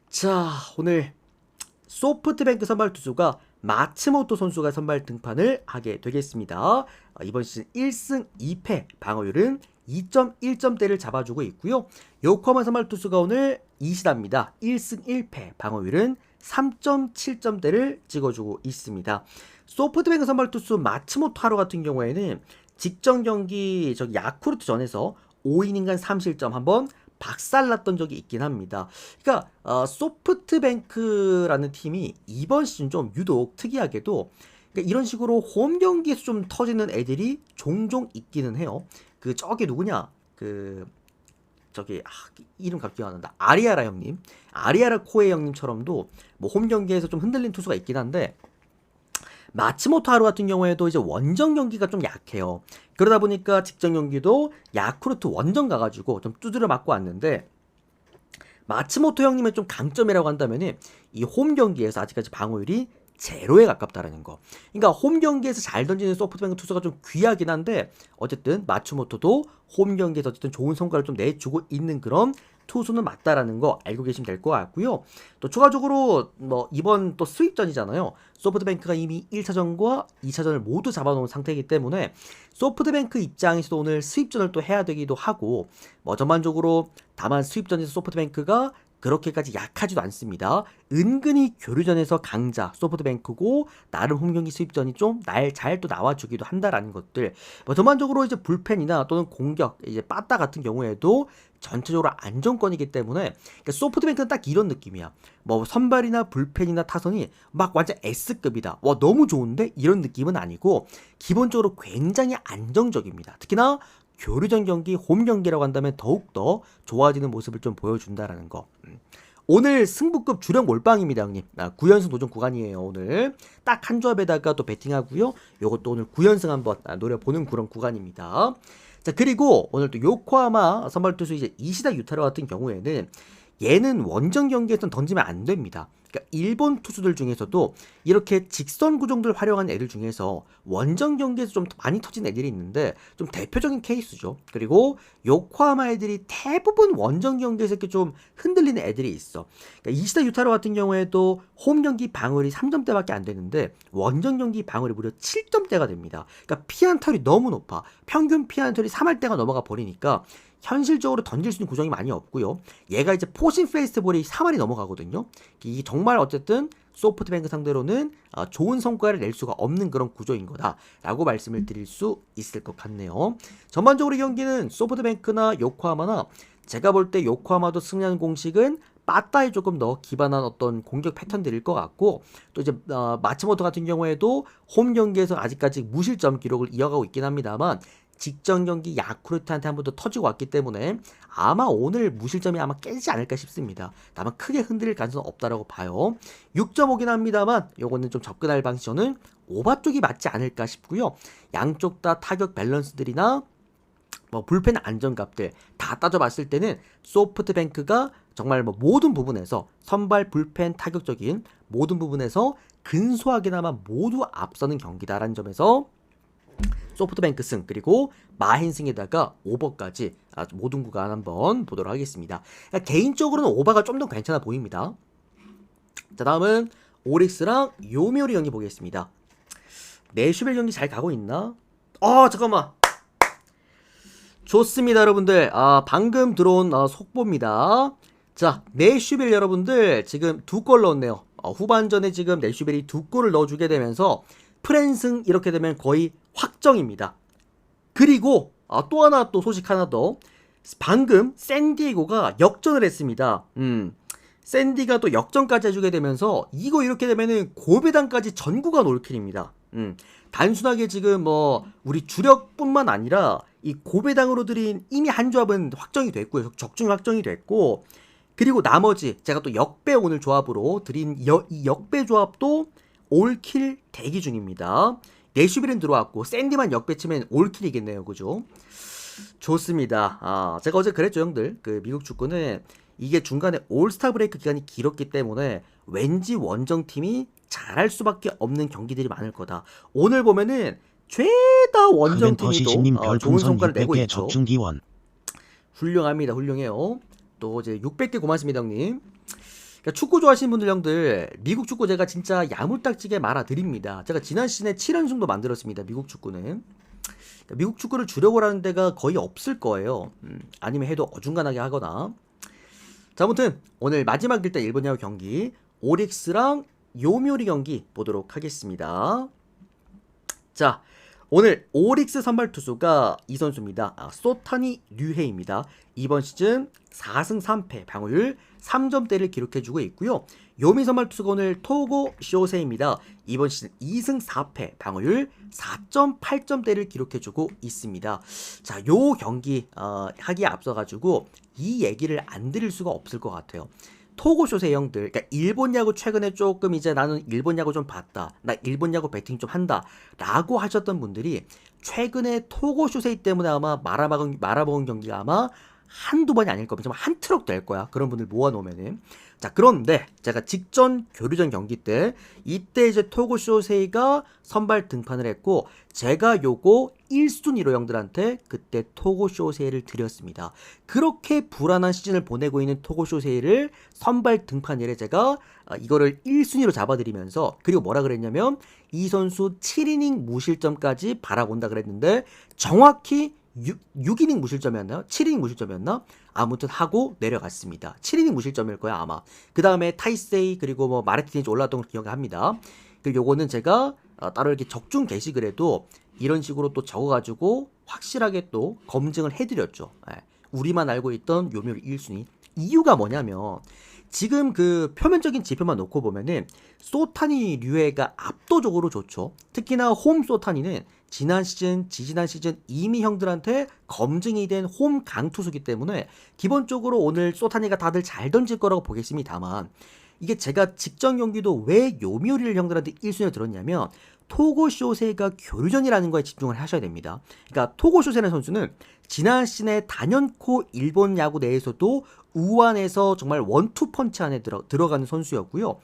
자, 오늘 소프트뱅크 선발 투수가 마츠모토 선수가 선발 등판을 하게 되겠습니다. 이번 시즌 1승 2패, 방어율은 2.1점대를 잡아주고 있고요. 요코하마 선발 투수가 오늘 이시다입니다. 1승 1패, 방어율은 3.7점대를 찍어주고 있습니다. 소프트뱅크 선발 투수 마츠모토 하루 같은 경우에는 직전 경기 야쿠르트 전에서 5이닝간 3실점 한번 박살났던 적이 있긴 합니다. 그러니까 소프트뱅크라는 팀이 이번 시즌 좀 유독 특이하게도 그러니까 이런 식으로 홈 경기에서 좀 터지는 애들이 종종 있기는 해요. 그 저기 누구냐? 이름 갑자기 안 난다. 아리아라 형님, 아리아라 코에 형님처럼도 뭐 홈 경기에서 좀 흔들린 투수가 있긴 한데, 마츠모토 하루 같은 경우에도 이제 원정 경기가 좀 약해요. 그러다 보니까 직전 경기도 야쿠르트 원정 가가지고 좀 두드려 맞고 왔는데, 마츠모토 형님의 좀 강점이라고 한다면은 이 홈 경기에서 아직까지 방어율이 제로에 가깝다라는 거. 그러니까 홈 경기에서 잘 던지는 소프트뱅크 투수가 좀 귀하긴 한데, 어쨌든 마츠모토도 홈 경기에서 어쨌든 좋은 성과를 좀 내주고 있는 그런 투수는 맞다라는 거 알고 계시면 될 것 같고요. 또 추가적으로 뭐 이번 또 스윕전이잖아요. 소프트뱅크가 이미 1차전과 2차전을 모두 잡아놓은 상태이기 때문에 소프트뱅크 입장에서도 오늘 스윕전을 또 해야 되기도 하고, 뭐 전반적으로 다만 스윕전에서 소프트뱅크가 그렇게까지 약하지도 않습니다. 은근히 교류전에서 강자 소프트뱅크고, 나름 홈경기 수입전이 좀 날 잘 또 나와주기도 한다라는 것들. 뭐 전반적으로 이제 불펜이나 또는 공격, 이제 빠따 같은 경우에도 전체적으로 안정권이기 때문에, 그러니까 소프트뱅크는 딱 이런 느낌이야. 뭐 선발이나 불펜이나 타선이 막 완전 S급이다, 와 너무 좋은데, 이런 느낌은 아니고 기본적으로 굉장히 안정적입니다. 특히나 교류전 경기, 홈 경기라고 한다면 더욱더 좋아지는 모습을 좀 보여준다라는 거. 오늘 승부급 주력 몰빵입니다, 형님. 9연승 도전 구간이에요. 오늘 딱 한 조합에다가 또 베팅하고요. 요것도 오늘 9연승 한번 노려보는 그런 구간입니다. 자, 그리고 오늘 또 요코하마 선발 투수 이제 이시다 유타로 같은 경우에는 얘는 원정 경기에선 던지면 안 됩니다. 그러니까 일본 투수들 중에서도 이렇게 직선 구종들 활용한 애들 중에서 원정 경기에서 좀 많이 터진 애들이 있는데 좀 대표적인 케이스죠. 그리고 요코하마 애들이 대부분 원정 경기에서 이렇게 좀 흔들리는 애들이 있어. 그러니까 이시다 유타로 같은 경우에도 홈 경기 방어율이 3점대밖에 안 되는데 원정 경기 방어율이 무려 7점대가 됩니다. 그러니까 피안타율이 너무 높아. 평균 피안타율이 3할대가 넘어가 버리니까 현실적으로 던질 수 있는 구정이 많이 없고요. 얘가 이제 포신 페이스볼이 3할이 넘어가거든요. 이게 정말 어쨌든 소프트뱅크 상대로는 좋은 성과를 낼 수가 없는 그런 구조인 거다라고 말씀을 드릴 수 있을 것 같네요. 전반적으로 이 경기는 소프트뱅크나 요코하마나 제가 볼 때 요코하마도 승리하는 공식은 빠따에 조금 더 기반한 어떤 공격 패턴들일 것 같고 또 이제 마츠모토 같은 경우에도 홈 경기에서 아직까지 무실점 기록을 이어가고 있긴 합니다만 직전 경기 야쿠르트한테 한 번 더 터지고 왔기 때문에 아마 오늘 무실점이 아마 깨지지 않을까 싶습니다. 다만 크게 흔들릴 가능성은 없다라고 봐요. 6.5긴 합니다만 요거는 좀 접근할 방식 저는 오바 쪽이 맞지 않을까 싶고요. 양쪽 다 타격 밸런스들이나 뭐 불펜 안정값들 다 따져봤을 때는 소프트뱅크가 정말 뭐 모든 부분에서 선발 불펜 타격적인 모든 부분에서 근소하게나마 모두 앞서는 경기다라는 점에서 소프트뱅크 승 그리고 마힌승에다가 오버까지 모든 구간 한번 보도록 하겠습니다. 개인적으로는 오버가 좀 더 괜찮아 보입니다. 자 다음은 오릭스랑 요미우리 경기 보겠습니다. 내슈벨 경기 잘 가고 있나? 잠깐만. 좋습니다 여러분들. 방금 들어온 속보입니다. 자 내슈벨 여러분들 지금 2골 넣었네요. 후반전에 지금 내슈벨이 2골을 넣어주게 되면서 프랜승 이렇게 되면 거의 확정입니다. 그리고 또 하나 또 소식 하나 더. 방금 샌디에고가 역전을 했습니다. 샌디가 또 역전까지 해주게 되면서 이거 이렇게 되면은 고배당까지 전구가 올킬입니다. 단순하게 지금 뭐 우리 주력뿐만 아니라 이 고배당으로 드린 이미 한 조합은 확정이 됐고요. 적중이 확정이 됐고 그리고 나머지 제가 또 역배 오늘 조합으로 드린 이 역배 조합도 올킬 대기 중입니다. 내슈빌은 들어왔고 샌디만 역배치면 올킬이겠네요. 그죠? 좋습니다. 제가 어제 그랬죠 형들. 그 미국 축구는 이게 중간에 올스타 브레이크 기간이 길었기 때문에 왠지 원정팀이 잘할 수밖에 없는 경기들이 많을 거다. 오늘 보면은 죄다 원정팀이도 좋은 성과를 내고 있죠. 적중기원. 훌륭합니다. 훌륭해요. 또 이제 600개 고맙습니다 형님. 그러니까 축구 좋아하시는 분들 형들 미국 축구 제가 진짜 야물딱지게 말아드립니다. 제가 지난 시즌에 7연승도 만들었습니다. 미국 축구는. 그러니까 미국 축구를 주려고 하는 데가 거의 없을 거예요. 아니면 해도 어중간하게 하거나. 자 아무튼 오늘 마지막 일단 일본 야구 경기 오릭스랑 요미우리 경기 보도록 하겠습니다. 자 오늘 오릭스 선발 투수가 이 선수입니다. 소타니 류헤입니다. 이번 시즌 4승 3패 방어율 3점대를 기록해주고 있고요. 요미 선발 투수가 오늘 토고 쇼세입니다. 이번 시즌 2승 4패 방어율 4.8점대를 기록해주고 있습니다. 자, 요 경기 하기에 앞서가지고 이 얘기를 안 드릴 수가 없을 것 같아요. 토고쇼세 형들, 그러니까 일본 야구 최근에 조금 이제 나는 일본 야구 좀 봤다, 나 일본 야구 배팅 좀 한다 라고 하셨던 분들이 최근에 토고쇼세 때문에 아마 말아먹은 경기가 아마 한두 번이 아닐 겁니다. 한 트럭 될 거야. 그런 분들 모아놓으면은. 자, 그런데 제가 직전 교류전 경기 때 이때 이제 토고쇼세이가 선발 등판을 했고 제가 요거 1순위로 형들한테 그때 토고쇼세이를 드렸습니다. 그렇게 불안한 시즌을 보내고 있는 토고쇼세이를 선발 등판일에 제가 이거를 1순위로 잡아드리면서 그리고 뭐라 그랬냐면 이 선수 7이닝 무실점까지 바라본다 그랬는데 정확히 6이닝 무실점이었나요? 7이닝 무실점이었나? 아무튼 하고 내려갔습니다. 7이닝 무실점일 거야 아마. 그 다음에 타이세이 그리고 뭐 마르티네즈 올라왔던 걸 기억합니다. 그리고 요거는 제가 따로 이렇게 적중 게시글 해도 이런 식으로 또 적어가지고 확실하게 또 검증을 해드렸죠. 우리만 알고 있던 요미우리 1순위. 이유가 뭐냐면 지금 그 표면적인 지표만 놓고 보면은 소타니 류에가 압도적으로 좋죠. 특히나 홈 소타니는 지난 시즌, 지지난 시즌 이미 형들한테 검증이 된 홈 강투수기 때문에 기본적으로 오늘 소타니가 다들 잘 던질 거라고 보겠습니다만 이게 제가 직전 경기도 왜 요미우리를 형들한테 1순위를 들었냐면 토고 쇼세가 교류전이라는 거에 집중을 하셔야 됩니다. 그러니까 토고 쇼세라는 선수는 지난 시즌에 단연코 일본 야구 내에서도 우완에서 정말 원투 펀치 안에 들어가는 선수였고요.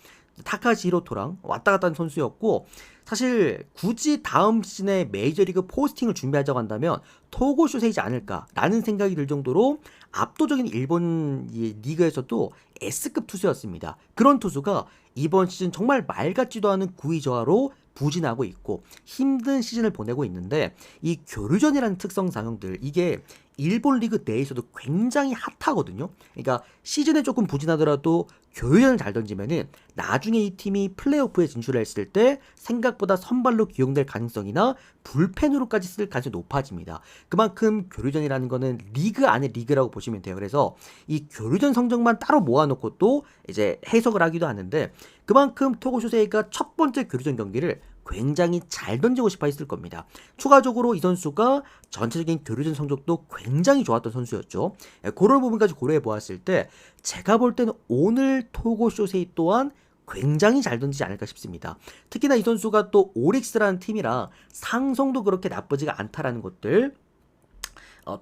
타카시 히로토랑 왔다 갔다 하는 선수였고, 사실 굳이 다음 시즌에 메이저리그 포스팅을 준비하자고 한다면 토고 쇼세이지 않을까라는 생각이 들 정도로 압도적인 일본 리그에서도 S급 투수였습니다. 그런 투수가 이번 시즌 정말 말 같지도 않은 구위 저하로 부진하고 있고 힘든 시즌을 보내고 있는데, 이 교류전이라는 특성상 형들 이게 일본 리그 내에서도 굉장히 핫하거든요. 그러니까 시즌에 조금 부진하더라도 교류전을 잘 던지면은 나중에 이 팀이 플레이오프에 진출했을 때 생각보다 선발로 기용될 가능성이나 불펜으로까지 쓸 가능성이 높아집니다. 그만큼 교류전이라는 거는 리그 안에 리그라고 보시면 돼요. 그래서 이 교류전 성적만 따로 모아놓고 또 이제 해석을 하기도 하는데, 그만큼 토고 쇼세이가 첫 번째 교류전 경기를 굉장히 잘 던지고 싶어 했을 겁니다. 추가적으로 이 선수가 전체적인 교류전 성적도 굉장히 좋았던 선수였죠. 그런 부분까지 고려해 보았을 때 제가 볼 때는 오늘 토고 쇼세이 또한 굉장히 잘 던지지 않을까 싶습니다. 특히나 이 선수가 또 오릭스라는 팀이랑 상성도 그렇게 나쁘지가 않다라는 것들,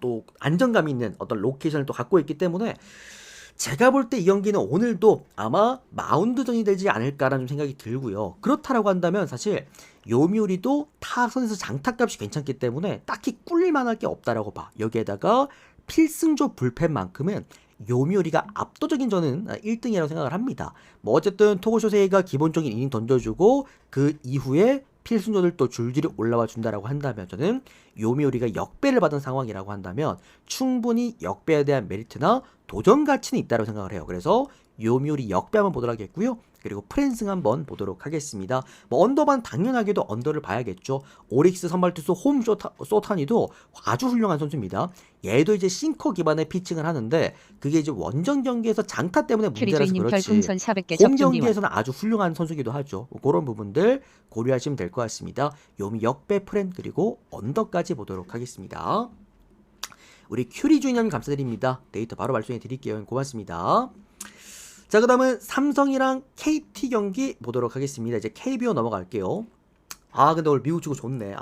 또 안정감 있는 어떤 로케이션을 또 갖고 있기 때문에 제가 볼 때 이 경기는 오늘도 아마 마운드전이 되지 않을까라는 생각이 들고요. 그렇다라고 한다면 사실 요미우리도 타선에서 장타값이 괜찮기 때문에 딱히 꿀릴만할 게 없다라고 봐. 여기에다가 필승조 불펜만큼은 요미우리가 압도적인 저는 1등이라고 생각을 합니다. 뭐 어쨌든 토고 쇼세이가 기본적인 이닝 던져주고 그 이후에 필승조들 또 줄줄이 올라와 준다라고 한다면 저는 요미우리가 역배를 받은 상황이라고 한다면 충분히 역배에 대한 메리트나 도전 가치는 있다고 생각을 해요. 그래서 요미우리 역배 한번 보도록 하겠고요. 그리고 프랜승 한번 보도록 하겠습니다. 뭐 언더반 당연하게도 언더를 봐야겠죠. 오릭스 선발투수 홈 소타니도 아주 훌륭한 선수입니다. 얘도 이제 싱커 기반의 피칭을 하는데 그게 이제 원정 경기에서 장타 때문에 문제라서 그렇지 홈 경기에서는 아주 훌륭한 선수기도 하죠. 그런 부분들 고려하시면 될 것 같습니다. 요미 역배 프랜 그리고 언더까지 보도록 하겠습니다. 우리 큐리 주인님 감사드립니다. 데이터 바로 발송해 드릴게요. 고맙습니다. 자, 그 다음은 삼성이랑 KT 경기 보도록 하겠습니다. 이제 KBO 넘어갈게요. 근데 오늘 미국 축구 좋네.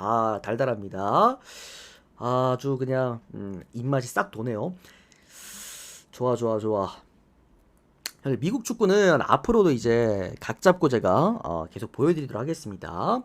달달합니다. 아주 그냥 입맛이 싹 도네요. 좋아. 미국 축구는 앞으로도 이제 각 잡고 제가 계속 보여드리도록 하겠습니다.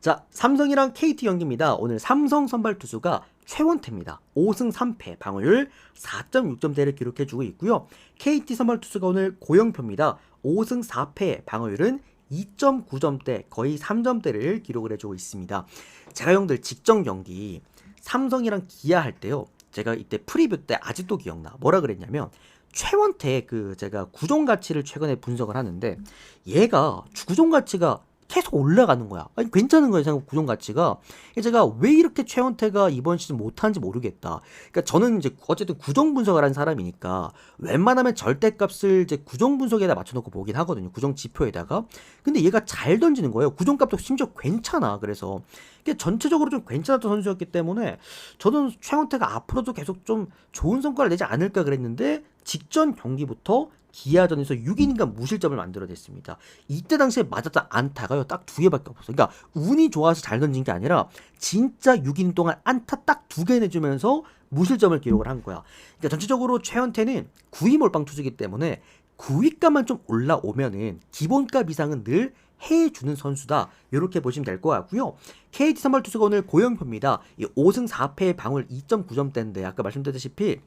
자, 삼성이랑 KT 경기입니다. 오늘 삼성 선발 투수가 최원태입니다. 5승 3패, 방어율 4.6점대를 기록해주고 있고요. KT 선발 투수가 오늘 고영표입니다. 5승 4패, 방어율은 2.9점대, 거의 3점대를 기록을 해주고 있습니다. 제가 형들 직전 경기 삼성이랑 기아 할 때요, 제가 이때 프리뷰 때 아직도 기억나. 뭐라 그랬냐면 최원태 제가 구종 가치를 최근에 분석을 하는데 얘가 구종 가치가 계속 올라가는 거야. 아니 괜찮은 거예요. 생각 구종 가치가. 제가 왜 이렇게 최원태가 이번 시즌 못하는지 모르겠다. 그러니까 저는 이제 어쨌든 구종 분석을 하는 사람이니까 웬만하면 절대값을 이제 구종 분석에다 맞춰놓고 보긴 하거든요. 구종 지표에다가. 근데 얘가 잘 던지는 거예요. 구종값도 심지어 괜찮아. 그래서 이게 전체적으로 좀 괜찮았던 선수였기 때문에 저는 최원태가 앞으로도 계속 좀 좋은 성과를 내지 않을까 그랬는데 직전 경기부터 기아전에서 6이닝간 무실점을 만들어냈습니다. 이때 당시에 맞았던 안타가요 딱 2개밖에 없었어요. 그러니까 운이 좋아서 잘 던진 게 아니라 진짜 6이닝 동안 안타 딱 2개 내주면서 무실점을 기록을 한 거야. 그러니까 전체적으로 최원태는 9위 몰빵 투수이기 때문에 9위값만 좀 올라오면은 기본값 이상은 늘 해주는 선수다. 이렇게 보시면 될 것 같고요. KT 선발 투수가 오늘 고영표입니다. 5승 4패의 방울 2.9점대인데 아까 말씀드렸다시피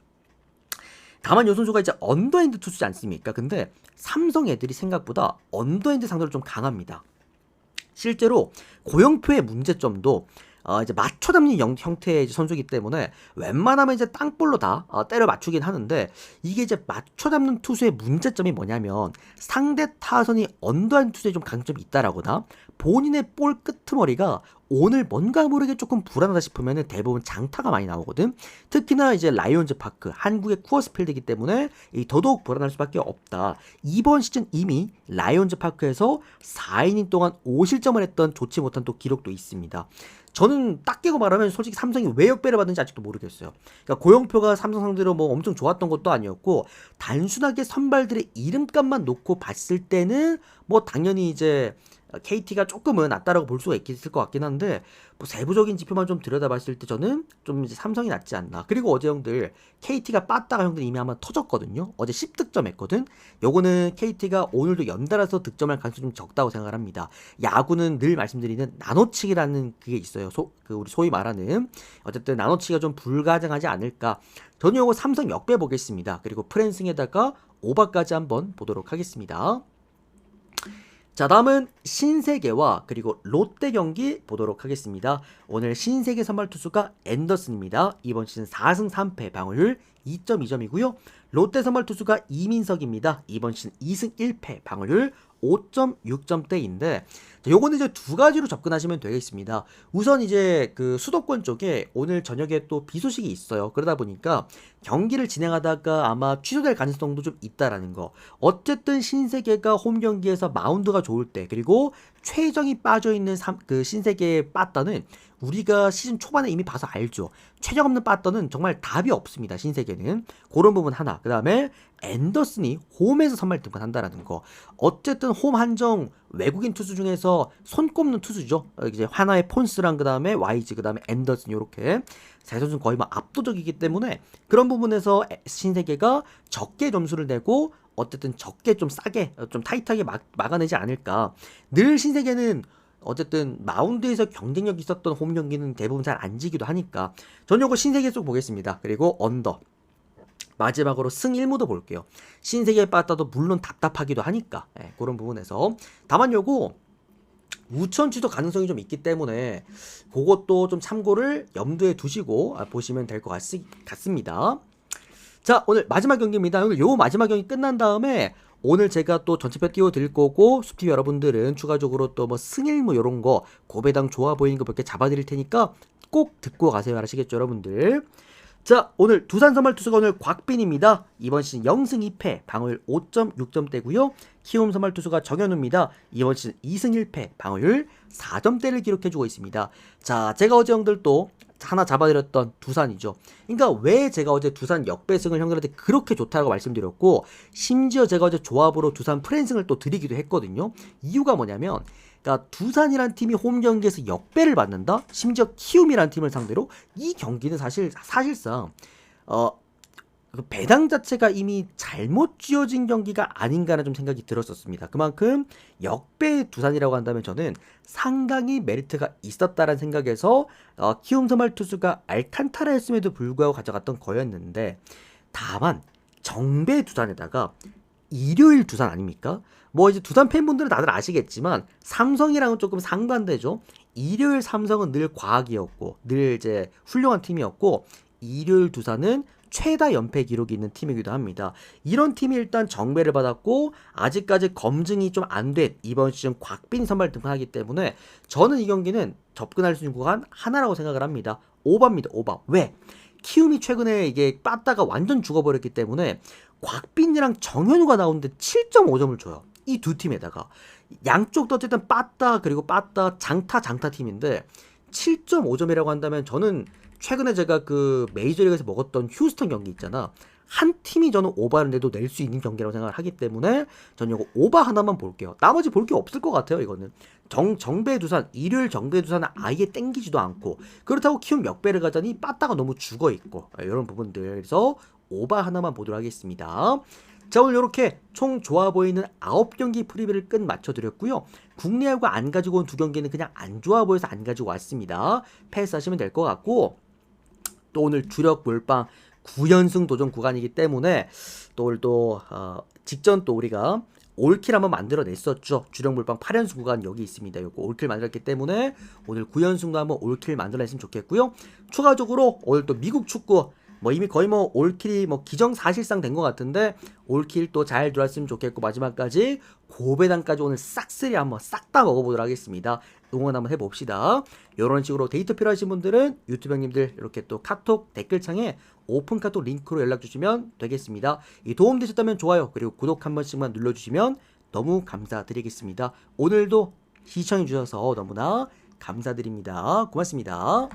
다만 이 선수가 이제 언더핸드 투수지 않습니까? 근데 삼성 애들이 생각보다 언더핸드 상대로 좀 강합니다. 실제로 고영표의 문제점도 이제 맞춰 잡는 형태의 선수이기 때문에 웬만하면 이제 땅볼로 다 때려 맞추긴 하는데 이게 이제 맞춰 잡는 투수의 문제점이 뭐냐면 상대 타선이 언더핸드 투수에 좀 강점이 있다라거나 본인의 볼 끄트머리가 오늘 뭔가 모르게 조금 불안하다 싶으면 대부분 장타가 많이 나오거든. 특히나 이제 라이온즈 파크, 한국의 쿠어스 필드이기 때문에 더더욱 불안할 수밖에 없다. 이번 시즌 이미 라이온즈 파크에서 4이닝 동안 5실점을 했던 좋지 못한 또 기록도 있습니다. 저는 딱 깨고 말하면 솔직히 삼성이 왜 역배를 받는지 아직도 모르겠어요. 그러니까 고영표가 삼성 상대로 뭐 엄청 좋았던 것도 아니었고 단순하게 선발들의 이름값만 놓고 봤을 때는 뭐 당연히 이제 KT가 조금은 낫다라고 볼 수가 있을 것 같긴 한데 뭐 세부적인 지표만 좀 들여다봤을 때 저는 좀 이제 삼성이 낫지 않나. 그리고 어제 형들 KT가 빠따가 형들 이미 한번 터졌거든요. 어제 10득점 했거든. 요거는 KT가 오늘도 연달아서 득점할 가능성이 좀 적다고 생각을 합니다. 야구는 늘 말씀드리는 나노치기라는 그게 있어요. 우리 소위 말하는 어쨌든 나노치기가 좀 불가능하지 않을까. 저는 요거 삼성 역배 보겠습니다. 그리고 프랜승에다가 오버까지 한번 보도록 하겠습니다. 자, 다음은 신세계와 그리고 롯데 경기 보도록 하겠습니다. 오늘 신세계 선발 투수가 앤더슨입니다. 이번 시즌 4승 3패 방어율 2.2점이고요. 롯데 선발 투수가 이민석입니다. 이번 시즌 2승 1패 방어율 5.6점대인데 요거는 이제 두 가지로 접근하시면 되겠습니다. 우선 이제 그 수도권 쪽에 오늘 저녁에 또 비 소식이 있어요. 그러다 보니까 경기를 진행하다가 아마 취소될 가능성도 좀 있다라는 거. 어쨌든 신세계가 홈 경기에서 마운드가 좋을 때 그리고 최정이 빠져있는 그 신세계의 빠따는 우리가 시즌 초반에 이미 봐서 알죠. 최정 없는 빠따는 정말 답이 없습니다. 신세계는. 그런 부분 하나. 그 다음에 앤더슨이 홈에서 선발 등판한다라는 거. 어쨌든 홈 한정 외국인 투수 중에서 손꼽는 투수죠. 이제 하나의 폰스랑 그 다음에 YG 그 다음에 앤더슨 요렇게 세 선수는 거의 뭐 압도적이기 때문에 그런 부분에서 신세계가 적게 점수를 내고 어쨌든 적게 좀 싸게 좀 타이트하게 막아내지 않을까. 늘 신세계는 어쨌든 마운드에서 경쟁력 있었던 홈 경기는 대부분 잘 안 지기도 하니까 전 요거 신세계 쪽 보겠습니다. 그리고 언더 마지막으로 승 1무도 볼게요. 신세계에 빠따도 물론 답답하기도 하니까 그런 부분에서 다만 요거 우천 취소 가능성이 좀 있기 때문에 그것도 좀 참고를 염두에 두시고 보시면 될 것 같습니다. 자, 오늘 마지막 경기입니다. 요 마지막 경기 끝난 다음에 오늘 제가 또 전체표 띄워드릴 거고 수피 여러분들은 추가적으로 또 뭐 승일무 요런 거 고배당 좋아 보이는 거 몇 개 잡아드릴 테니까 꼭 듣고 가세요. 아시겠죠 여러분들? 자, 오늘 두산 선발 투수가 오늘 곽빈입니다. 이번 시즌 0승 2패 방어율 5.6점대고요. 키움 선발 투수가 정현우입니다. 이번 시즌 2승 1패 방어율 4점대를 기록해주고 있습니다. 자, 제가 어제 형들 또 하나 잡아드렸던 두산이죠. 그러니까 왜 제가 어제 두산 역배승을 형들한테 그렇게 좋다고 말씀드렸고 심지어 제가 어제 조합으로 두산 프랜승을 또 드리기도 했거든요. 이유가 뭐냐면 그러니까 두산이란 팀이 홈 경기에서 역배를 받는다. 심지어 키움이란 팀을 상대로 이 경기는 사실상 그 배당 자체가 이미 잘못 쥐어진 경기가 아닌가라는 좀 생각이 들었었습니다. 그만큼 역배 두산이라고 한다면 저는 상당히 메리트가 있었다라는 생각에서 키움 선발 투수가 알칸타라였음에도 불구하고 가져갔던 거였는데 다만 정배 두산에다가 일요일 두산 아닙니까? 뭐 이제 두산 팬분들은 다들 아시겠지만 삼성이랑은 조금 상반되죠. 일요일 삼성은 늘 과학이었고 늘 이제 훌륭한 팀이었고 일요일 두산은 최다 연패 기록이 있는 팀이기도 합니다. 이런 팀이 일단 정배를 받았고 아직까지 검증이 좀 안 된 이번 시즌 곽빈 선발 등판하기 때문에 저는 이 경기는 접근할 수 있는 구간 하나라고 생각을 합니다. 오버입니다. 오버. 왜? 키움이 최근에 이게 빠따가 완전 죽어버렸기 때문에 곽빈이랑 정현우가 나오는데 7.5점을 줘요. 이 두 팀에다가 양쪽도 어쨌든 빠따 그리고 빠따 장타 팀인데 7.5점이라고 한다면 저는 최근에 제가 그 메이저리그에서 먹었던 휴스턴 경기 있잖아. 한 팀이 저는 오버를 내도 낼 수 있는 경기라고 생각을 하기 때문에 저는 이거 오버 하나만 볼게요. 나머지 볼 게 없을 것 같아요. 이거는 정배 두산 일요일 정배 두산은 아예 땡기지도 않고 그렇다고 키움 역배를 가자니 빠따가 너무 죽어있고 이런 부분들 그래서 오버 하나만 보도록 하겠습니다. 자, 오늘 이렇게 총 좋아 보이는 9경기 프리뷰를 끝 맞춰드렸고요. 국내 야구 안 가지고 온 두 경기는 그냥 안 좋아 보여서 안 가지고 왔습니다. 패스하시면 될 것 같고 또 오늘 주력 몰빵 9연승 도전 구간이기 때문에 또 오늘 또 직전 또 우리가 올킬 한번 만들어냈었죠. 주력 몰빵 8연승 구간 여기 있습니다. 요거 올킬 만들었기 때문에 오늘 9연승도 한번 올킬 만들어냈으면 좋겠고요. 추가적으로 오늘 또 미국 축구 뭐 이미 거의 뭐 올킬이 뭐 기정사실상 된 것 같은데 올킬 또 잘 들어왔으면 좋겠고 마지막까지 고배당까지 오늘 싹쓸이 한번 싹 다 먹어보도록 하겠습니다. 응원 한번 해봅시다. 이런 식으로 데이터 필요하신 분들은 유튜브 형님들 이렇게 또 카톡 댓글창에 오픈 카톡 링크로 연락 주시면 되겠습니다. 이 도움 되셨다면 좋아요 그리고 구독 한 번씩만 눌러주시면 너무 감사드리겠습니다. 오늘도 시청해 주셔서 너무나 감사드립니다. 고맙습니다.